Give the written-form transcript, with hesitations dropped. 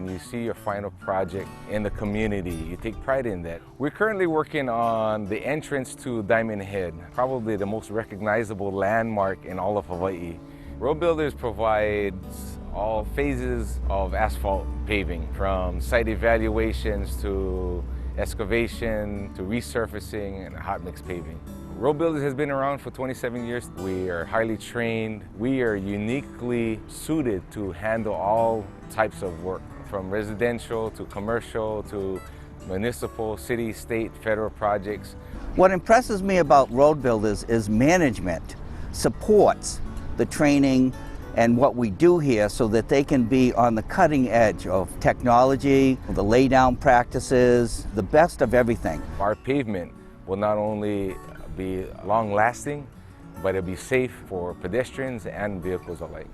when you see your final project in the community. You take pride in that. We're currently working on the entrance to Diamond Head, probably the most recognizable landmark in all of Hawaii. Road Builders provides all phases of asphalt paving, from site evaluations to excavation to resurfacing and hot mix paving. Road Builders has been around for 27 years. We are highly trained. We are uniquely suited to handle all types of work, from residential to commercial to municipal, city, state, federal projects. What impresses me about Road Builders is management supports the training and what we do here so that they can be on the cutting edge of technology, the laydown practices, the best of everything. Our pavement will not only be long-lasting, but it'll be safe for pedestrians and vehicles alike.